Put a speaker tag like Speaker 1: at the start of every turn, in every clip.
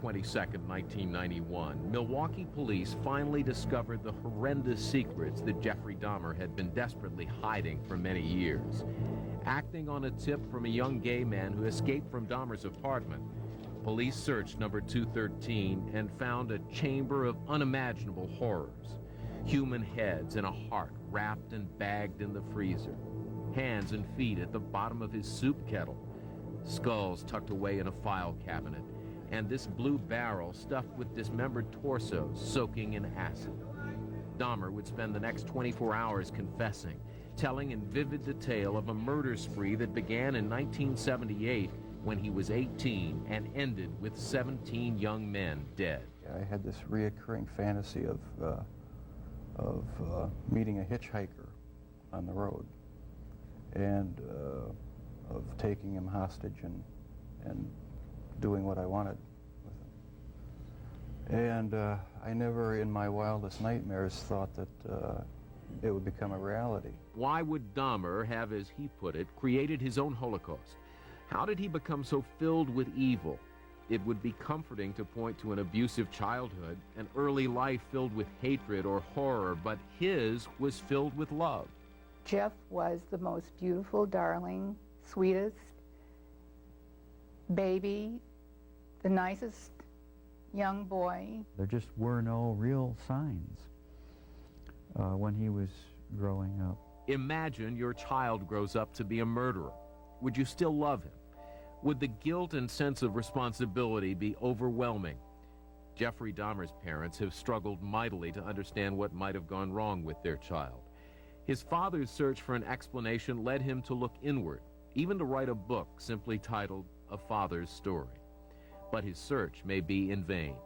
Speaker 1: 22nd, 1991, Milwaukee police finally discovered the horrendous secrets that Jeffrey Dahmer had been desperately hiding for many years. Acting on a tip from a young gay man who escaped from Dahmer's apartment, police searched number 213 and found a chamber of unimaginable horrors. Human heads and a heart wrapped and bagged in the freezer. Hands and feet at the bottom of his soup kettle. Skulls tucked away in a file cabinet. And this blue barrel stuffed with dismembered torsos soaking in acid. Dahmer would spend the next 24 hours confessing, telling in vivid detail of a murder spree that began in 1978 when he was 18 and ended with 17 young men dead.
Speaker 2: I had this reoccurring fantasy of meeting a hitchhiker on the road and of taking him hostage and doing what I wanted with him. And I never in my wildest nightmares thought that it would become a reality.
Speaker 1: Why would Dahmer have, as he put it, created his own Holocaust? How did he become so filled with evil? It would be comforting to point to an abusive childhood, an early life filled with hatred or horror, but his was filled with love.
Speaker 3: Jeff was the most beautiful, darling, sweetest baby, the nicest young boy.
Speaker 4: There just were no real signs when he was growing up.
Speaker 1: Imagine your child grows up to be a murderer. Would you still love him? Would the guilt and sense of responsibility be overwhelming? Jeffrey Dahmer's parents have struggled mightily to understand what might have gone wrong with their child. His father's search for an explanation led him to look inward, even to write a book simply titled A Father's Story. But his search may be in vain,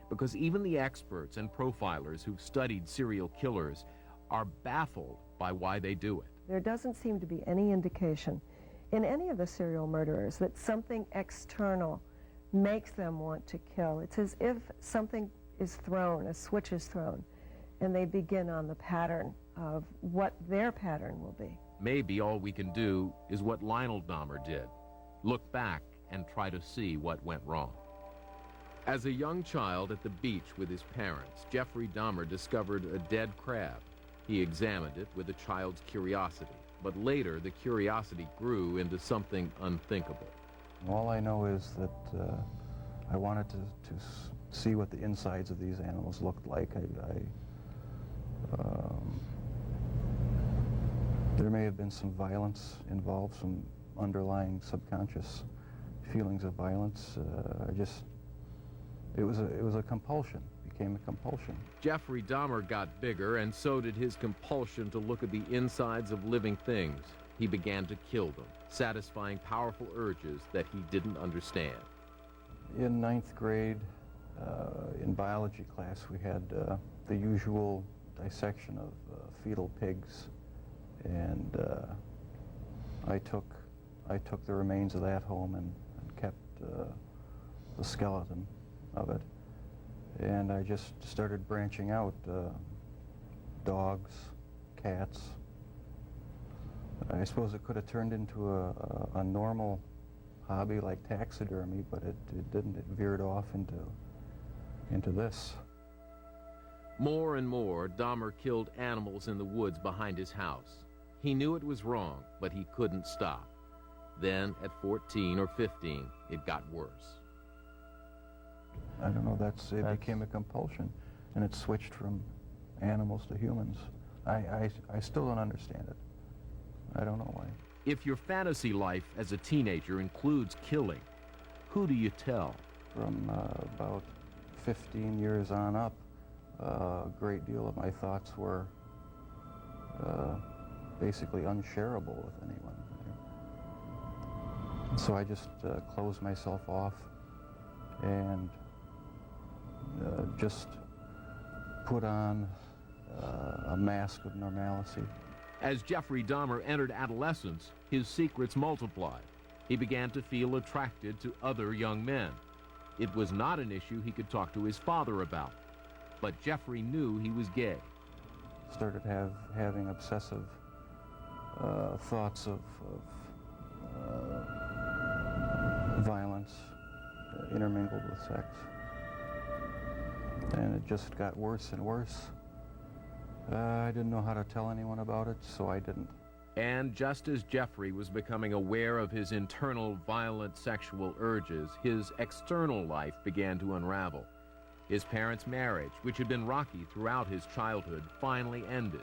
Speaker 1: because even the experts and profilers who've studied serial killers are baffled by why they do it.
Speaker 5: There doesn't seem to be any indication in any of the serial murderers that something external makes them want to kill. It's as if something is thrown, a switch is thrown, and they begin on the pattern of what their pattern will be.
Speaker 1: Maybe all we can do is what Lionel Dahmer did, look back and try to see what went wrong. As a young child at the beach with his parents, Jeffrey Dahmer discovered a dead crab. He examined it with a child's curiosity, but later the curiosity grew into something unthinkable.
Speaker 2: All I know is that I wanted to see what the insides of these animals looked like. There may have been some violence involved, some underlying subconscious feelings of violence. It was a compulsion, became a compulsion.
Speaker 1: Jeffrey Dahmer got bigger, and so did his compulsion to look at the insides of living things. He began to kill them, satisfying powerful urges that he didn't understand.
Speaker 2: In ninth grade, in biology class, we had the usual dissection of fetal pigs, and I took the remains of that home and kept the skeleton of it, and I just started branching out. Dogs, cats. I suppose it could have turned into a normal hobby like taxidermy, but it didn't. It veered off into this.
Speaker 1: More and more, Dahmer killed animals in the woods behind his house. He knew it was wrong, but he couldn't stop. Then, at 14 or 15, it got worse.
Speaker 2: I don't know, it became a compulsion, and it switched from animals to humans. I still don't understand it. I don't know why.
Speaker 1: If your fantasy life as a teenager includes killing, who do you tell?
Speaker 2: From about 15 years on up, a great deal of my thoughts were basically unshareable with anyone. So I just closed myself off and just put on a mask of normalcy.
Speaker 1: As Jeffrey Dahmer entered adolescence, his secrets multiplied. He began to feel attracted to other young men. It was not an issue he could talk to his father about, but Jeffrey knew he was gay.
Speaker 2: Started having obsessive thoughts of violence intermingled with sex. And it just got worse and worse. I didn't know how to tell anyone about it, so I didn't.
Speaker 1: And just as Jeffrey was becoming aware of his internal violent sexual urges, his external life began to unravel. His parents' marriage, which had been rocky throughout his childhood, finally ended.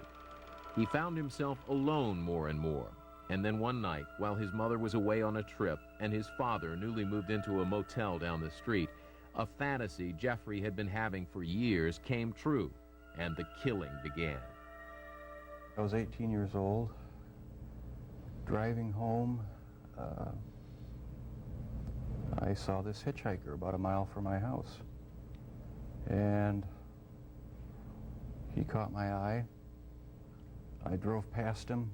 Speaker 1: He found himself alone more and more. And then one night, while his mother was away on a trip and his father newly moved into a motel down the street, a fantasy Jeffrey had been having for years came true, and the killing began.
Speaker 2: I was 18 years old, driving home. I saw this hitchhiker about a mile from my house, and he caught my eye. I drove past him,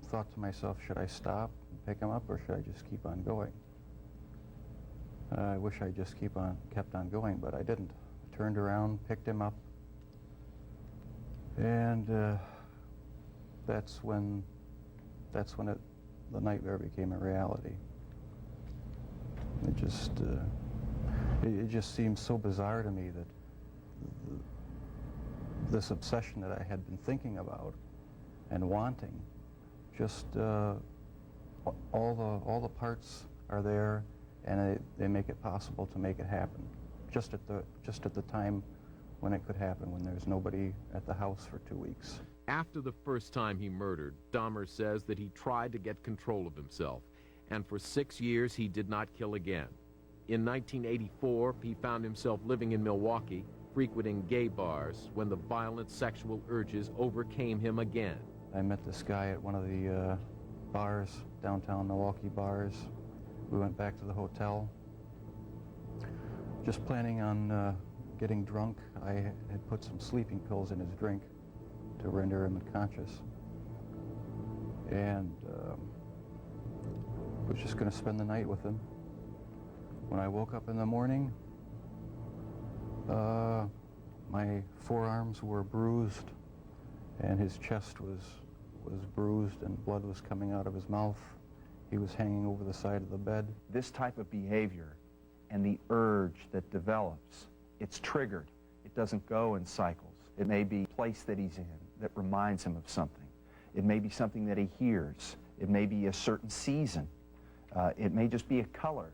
Speaker 2: thought to myself, should I stop and pick him up, or should I just keep on going? I wish I just kept on going, but I didn't. I turned around, picked him up, and that's when the nightmare became a reality. It just seemed so bizarre to me that this obsession that I had been thinking about and wanting, just all the parts are there, and they make it possible to make it happen. Just at the time when it could happen, when there's nobody at the house for 2 weeks.
Speaker 1: After the first time he murdered, Dahmer says that he tried to get control of himself, and for 6 years he did not kill again. In 1984, he found himself living in Milwaukee, frequenting gay bars, when the violent sexual urges overcame him again.
Speaker 2: I met this guy at one of the bars, downtown Milwaukee bars. We went back to the hotel, just planning on getting drunk. I had put some sleeping pills in his drink to render him unconscious, and was just going to spend the night with him. When I woke up in the morning, my forearms were bruised, and his chest was bruised, and blood was coming out of his mouth. He was hanging over the side of the bed.
Speaker 6: This type of behavior and the urge that develops, it's triggered. It doesn't go in cycles. It may be a place that he's in that reminds him of something. It may be something that he hears. It may be a certain season. It may just be a color.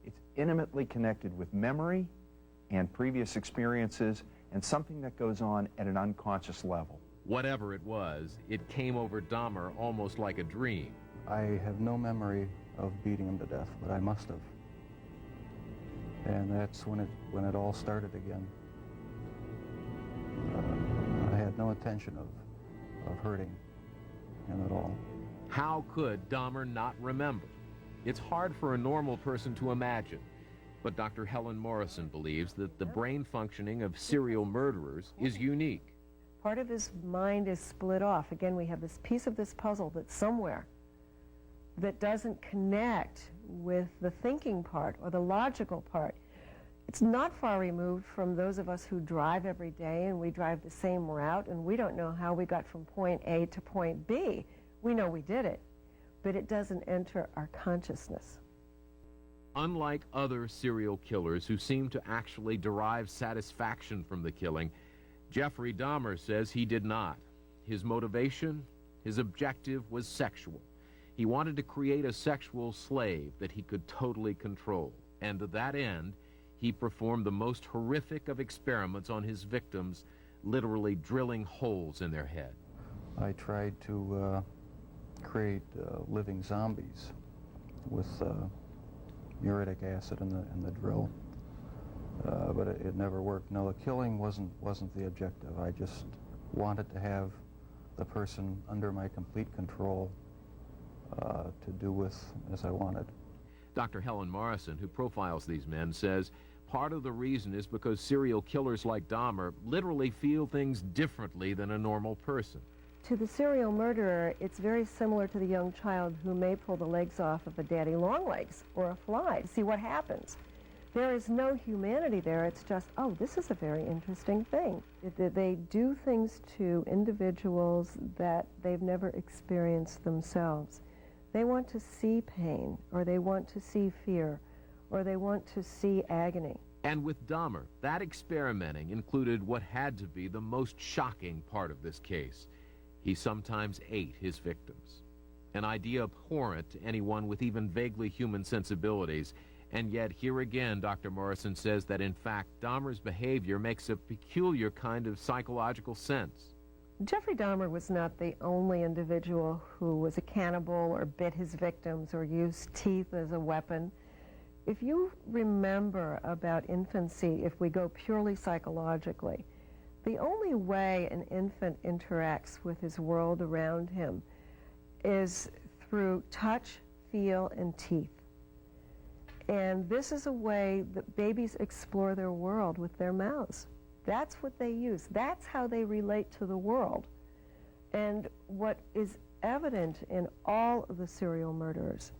Speaker 6: It's intimately connected with memory and previous experiences and something that goes on at an unconscious level.
Speaker 1: Whatever it was, it came over Dahmer almost like a dream.
Speaker 2: I have no memory of beating him to death, but I must have. And that's when it all started again. I had no intention of hurting him at all.
Speaker 1: How could Dahmer not remember? It's hard for a normal person to imagine, but Dr. Helen Morrison believes that the brain functioning of serial murderers is unique.
Speaker 5: Part of his mind is split off. Again, we have this piece of this puzzle that's somewhere that doesn't connect with the thinking part or the logical part. It's not far removed from those of us who drive every day, and we drive the same route, and we don't know how we got from point A to point B. We know we did it, but it doesn't enter our consciousness.
Speaker 1: Unlike other serial killers who seem to actually derive satisfaction from the killing, Jeffrey Dahmer says he did not. His motivation, his objective was sexual. He wanted to create a sexual slave that he could totally control. And to that end, he performed the most horrific of experiments on his victims, literally drilling holes in their head.
Speaker 2: I tried to create living zombies with muriatic acid in the drill, but it never worked. No, the killing wasn't the objective. I just wanted to have the person under my complete control to do with as I wanted.
Speaker 1: Dr. Helen Morrison, who profiles these men, says part of the reason is because serial killers like Dahmer literally feel things differently than a normal person.
Speaker 5: To the serial murderer, it's very similar to the young child who may pull the legs off of a daddy long legs or a fly to see what happens. There is no humanity there. It's just, oh, this is a very interesting thing. They do things to individuals that they've never experienced themselves. They want to see pain, or they want to see fear, or they want to see agony.
Speaker 1: And with Dahmer, that experimenting included what had to be the most shocking part of this case. He sometimes ate his victims. An idea abhorrent to anyone with even vaguely human sensibilities. And yet, here again, Dr. Morrison says that, in fact, Dahmer's behavior makes a peculiar kind of psychological sense.
Speaker 5: Jeffrey Dahmer was not the only individual who was a cannibal or bit his victims or used teeth as a weapon. If you remember about infancy, if we go purely psychologically, the only way an infant interacts with his world around him is through touch, feel, and teeth. And this is a way that babies explore their world with their mouths. That's what they use. That's how they relate to the world. And what is evident in all of the serial murderers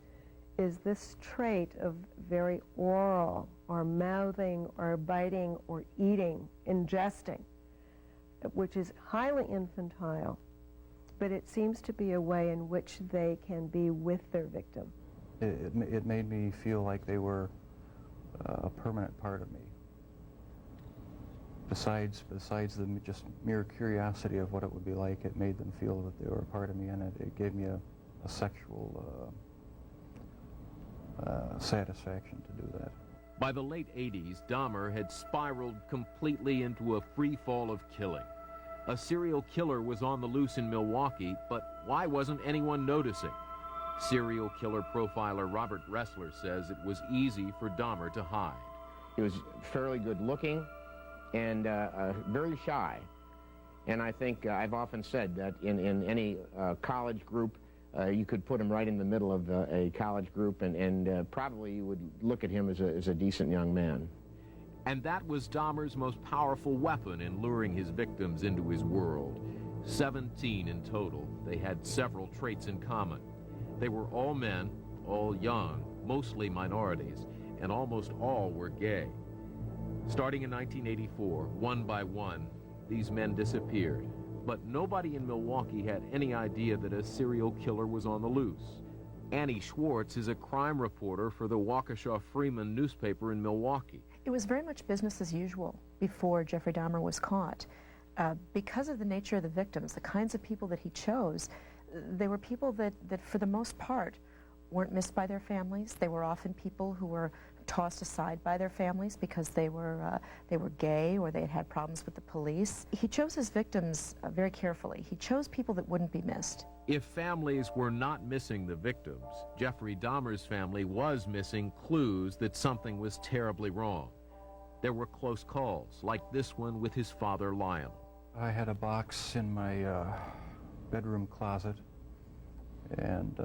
Speaker 5: is this trait of very oral, or mouthing, or biting, or eating, ingesting, which is highly infantile, but it seems to be a way in which they can be with their victim.
Speaker 2: It made me feel like they were a permanent part of me. Besides the just mere curiosity of what it would be like, it made them feel that they were a part of me, and it gave me a sexual satisfaction to do that.
Speaker 1: By the late 80s, Dahmer had spiraled completely into a free fall of killing. A serial killer was on the loose in Milwaukee, but why wasn't anyone noticing? Serial killer profiler Robert Ressler says it was easy for Dahmer to hide.
Speaker 7: He was fairly good looking and very shy. And I think I've often said that in any college group, you could put him right in the middle of a college group, and probably you would look at him as a decent young man.
Speaker 1: And that was Dahmer's most powerful weapon in luring his victims into his world. 17 in total. They had several traits in common. They were all men, all young, mostly minorities, and almost all were gay. Starting in 1984, one by one, these men disappeared. But nobody in Milwaukee had any idea that a serial killer was on the loose. Annie Schwartz is a crime reporter for the Waukesha Freeman newspaper in Milwaukee.
Speaker 8: It was very much business as usual before Jeffrey Dahmer was caught. Because of the nature of the victims, the kinds of people that he chose, they were people that for the most part weren't missed by their families. They were often people who were tossed aside by their families because they were gay or they had had problems with the police. He chose his victims very carefully. He chose people that wouldn't be missed.
Speaker 1: If families were not missing the victims, Jeffrey Dahmer's family was missing clues that something was terribly wrong. There were close calls, like this one with his father, Lionel.
Speaker 2: I had a box in my bedroom closet, and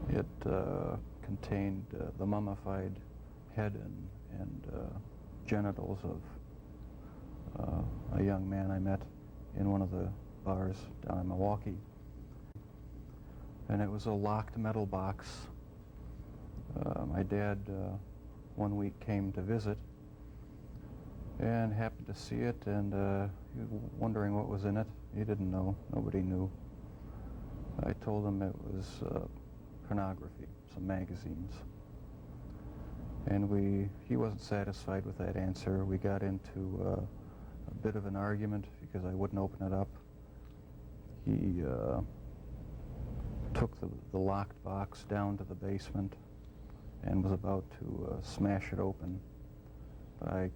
Speaker 2: it contained the mummified head and genitals of a young man I met in one of the bars down in Milwaukee. And it was a locked metal box. My dad one week came to visit and happened to see it, and he was wondering what was in it. He didn't know. Nobody knew. I told him it was pornography, some magazines. And he wasn't satisfied with that answer. We got into a bit of an argument because I wouldn't open it up. He took the locked box down to the basement and was about to smash it open. But I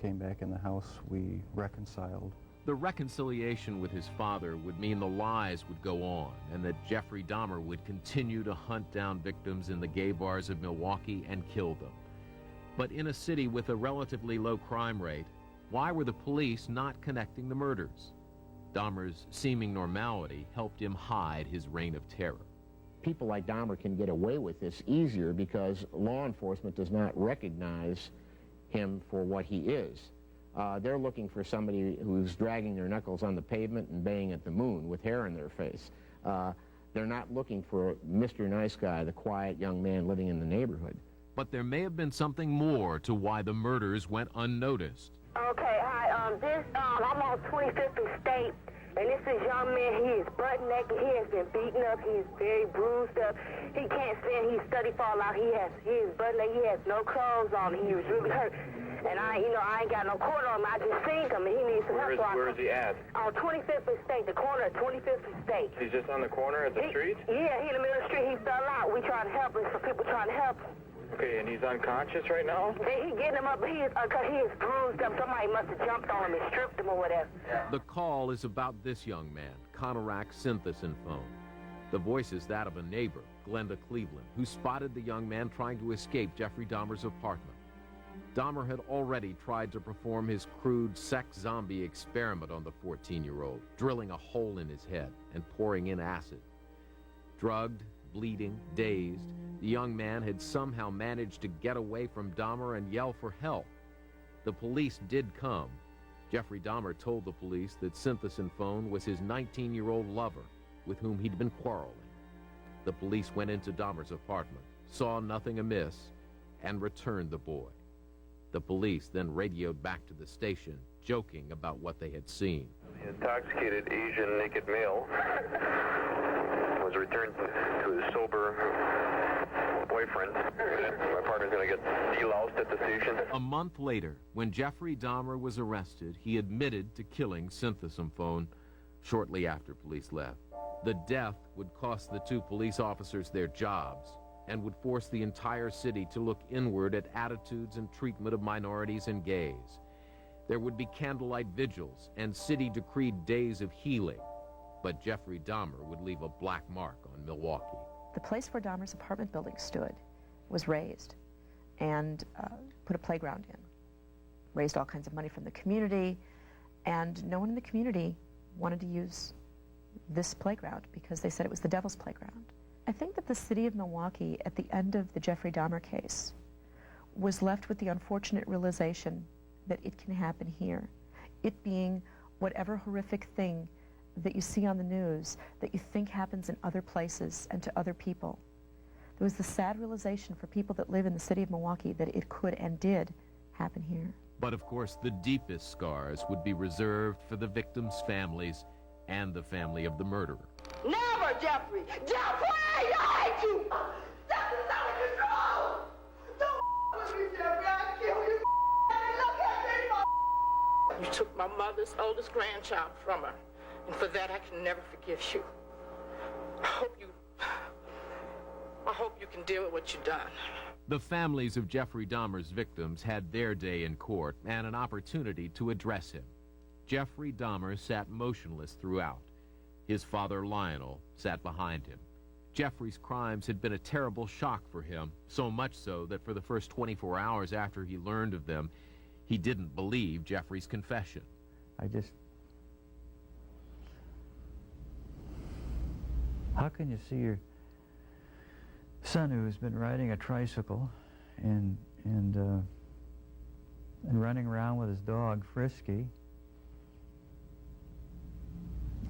Speaker 2: came back in the house. We reconciled.
Speaker 1: The reconciliation with his father would mean the lies would go on and that Jeffrey Dahmer would continue to hunt down victims in the gay bars of Milwaukee and kill them. But in a city with a relatively low crime rate, why were the police not connecting the murders? Dahmer's seeming normality helped him hide his reign of terror.
Speaker 7: People like Dahmer can get away with this easier because law enforcement does not recognize him for what he is. They're looking for somebody who's dragging their knuckles on the pavement and baying at the moon with hair in their face. They're not looking for Mr. Nice Guy, the quiet young man living in the neighborhood.
Speaker 1: But there may have been something more to why the murders went unnoticed.
Speaker 9: Okay, hi. I'm on 25th and State, And this is young man, he is butt naked, he has been beaten up, he is very bruised up. He can't stand, he's study fall out, he is butt naked, he has no clothes on, he was really hurt. And I ain't got no corner on him, I just seen him, and he needs some help.
Speaker 10: Where is he at?
Speaker 9: On 25th and State, the corner of 25th and State.
Speaker 10: He's just on the corner of the street?
Speaker 9: Yeah, he in the middle of the street, he fell out. We trying to help him, some people trying to help him.
Speaker 10: Okay, and he's unconscious right now?
Speaker 9: He getting him up, he is bruised up, somebody must have jumped on him and stripped him or whatever.
Speaker 1: The call is about this young man, Conorak Synthesin-Phone. The voice is that of a neighbor, Glenda Cleveland, who spotted the young man trying to escape Jeffrey Dahmer's apartment. Dahmer had already tried to perform his crude sex zombie experiment on the 14-year-old, drilling a hole in his head and pouring in acid. Drugged, bleeding, dazed, the young man had somehow managed to get away from Dahmer and yell for help. The police did come. Jeffrey Dahmer told the police that Synthesin-Phone was his 19-year-old lover, with whom he'd been quarreling. The police went into Dahmer's apartment, saw nothing amiss, and returned the boy. The police then radioed back to the station, joking about what they had seen.
Speaker 10: The intoxicated Asian naked male was returned to his sober boyfriend. My partner's going to get deloused at the station.
Speaker 1: A month later, when Jeffrey Dahmer was arrested, he admitted to killing Synthesin-Phone shortly after police left. The death would cost the two police officers their jobs and would force the entire city to look inward at attitudes and treatment of minorities and gays. There would be candlelight vigils and city-decreed days of healing, but Jeffrey Dahmer would leave a black mark on Milwaukee.
Speaker 8: The place where Dahmer's apartment building stood was raised and put a playground in. Raised all kinds of money from the community, and no one in the community wanted to use this playground because they said it was the devil's playground. I think that the city of Milwaukee, at the end of the Jeffrey Dahmer case, was left with the unfortunate realization that it can happen here. It being whatever horrific thing that you see on the news that you think happens in other places and to other people. There was the sad realization for people that live in the city of Milwaukee that it could and did happen here.
Speaker 1: But of course, the deepest scars would be reserved for the victims' families and the family of the murderer.
Speaker 9: Never, Jeffrey! Jeffrey! I hate you! Jeffrey's out of control! Don't with me, Jeffrey! I'll kill you! Look at me!
Speaker 11: You took my mother's oldest grandchild from her, and for that I can never forgive you. I hope you can deal with what you've done.
Speaker 1: The families of Jeffrey Dahmer's victims had their day in court and an opportunity to address him. Jeffrey Dahmer sat motionless throughout. His father, Lionel, sat behind him. Jeffrey's crimes had been a terrible shock for him, so much so that for the first 24 hours after he learned of them, he didn't believe Jeffrey's confession.
Speaker 4: How can you see your son who's been riding a tricycle and running around with his dog, Frisky,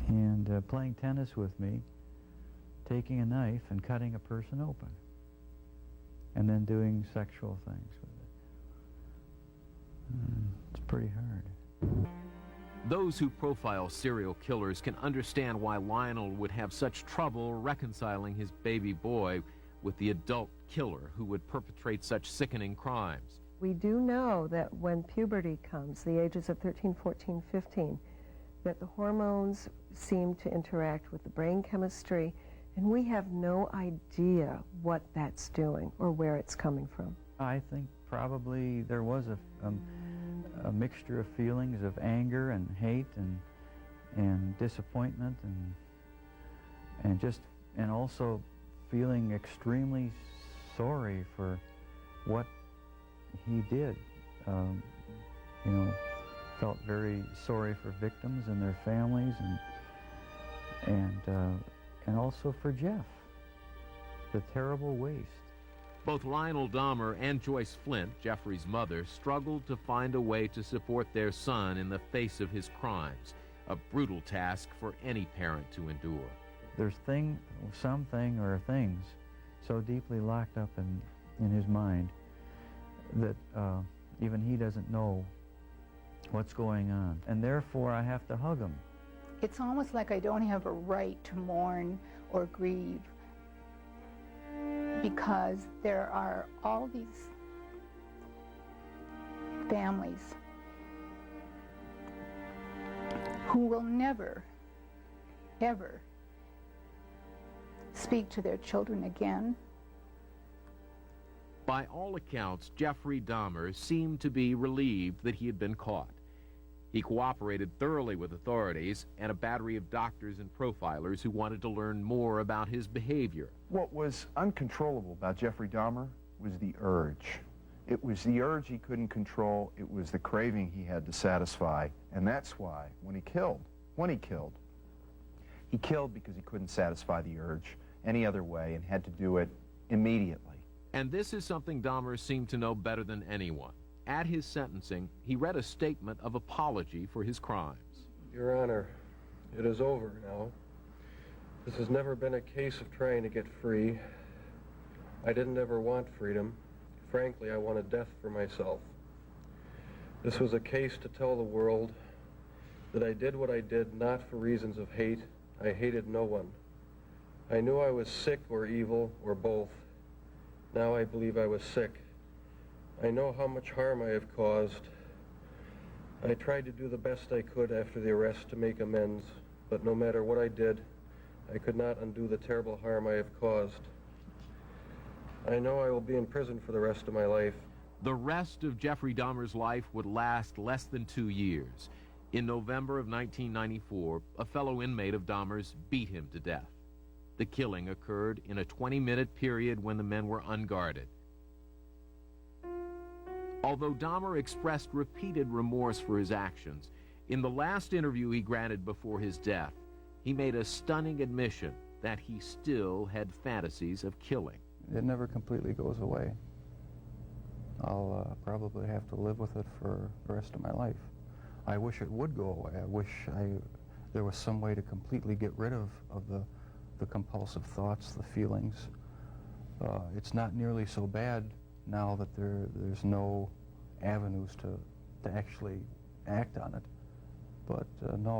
Speaker 4: and playing tennis with me, taking a knife and cutting a person open, and then doing sexual things with it? It's pretty hard.
Speaker 1: Those who profile serial killers can understand why Lionel would have such trouble reconciling his baby boy with the adult killer who would perpetrate such sickening crimes.
Speaker 5: We do know that when puberty comes, the ages of 13, 14, 15, that the hormones seem to interact with the brain chemistry, and we have no idea what that's doing or where it's coming from.
Speaker 4: I think probably there was a mixture of feelings of anger and hate and disappointment and also feeling extremely sorry for what he did. Felt very sorry for victims and their families, and also for Jeff, the terrible waste.
Speaker 1: Both Lionel Dahmer and Joyce Flint, Jeffrey's mother, struggled to find a way to support their son in the face of his crimes, a brutal task for any parent to endure.
Speaker 4: There's something or things so deeply locked up in his mind that even he doesn't know what's going on. And therefore I have to hug him
Speaker 3: it's almost like I don't have a right to mourn or grieve, because there are all these families who will never, ever speak to their children again.
Speaker 1: By all accounts, Jeffrey Dahmer seemed to be relieved that he had been caught. He cooperated thoroughly with authorities and a battery of doctors and profilers who wanted to learn more about his behavior.
Speaker 6: What was uncontrollable about Jeffrey Dahmer was the urge. It was the urge he couldn't control. It was the craving he had to satisfy. And that's why when he killed because he couldn't satisfy the urge any other way and had to do it immediately.
Speaker 1: And this is something Dahmer seemed to know better than anyone. At his sentencing, he read a statement of apology for his crimes.
Speaker 12: Your Honor, it is over now. This has never been a case of trying to get free. I didn't ever want freedom. Frankly, I wanted death for myself. This was a case to tell the world that I did what I did not for reasons of hate. I hated no one. I knew I was sick or evil or both. Now I believe I was sick. I know how much harm I have caused. I tried to do the best I could after the arrest to make amends, but no matter what I did, I could not undo the terrible harm I have caused. I know I will be in prison for the rest of my life.
Speaker 1: The rest of Jeffrey Dahmer's life would last less than 2 years. In November of 1994, a fellow inmate of Dahmer's beat him to death. The killing occurred in a 20-minute period when the men were unguarded. Although Dahmer expressed repeated remorse for his actions, in the last interview he granted before his death, he made a stunning admission that he still had fantasies of killing.
Speaker 2: It never completely goes away. I'll probably have to live with it for the rest of my life. I wish it would go away. I wish there was some way to completely get rid of the compulsive thoughts, the feelings. It's not nearly so bad now that there's no avenues to actually act on it. But no,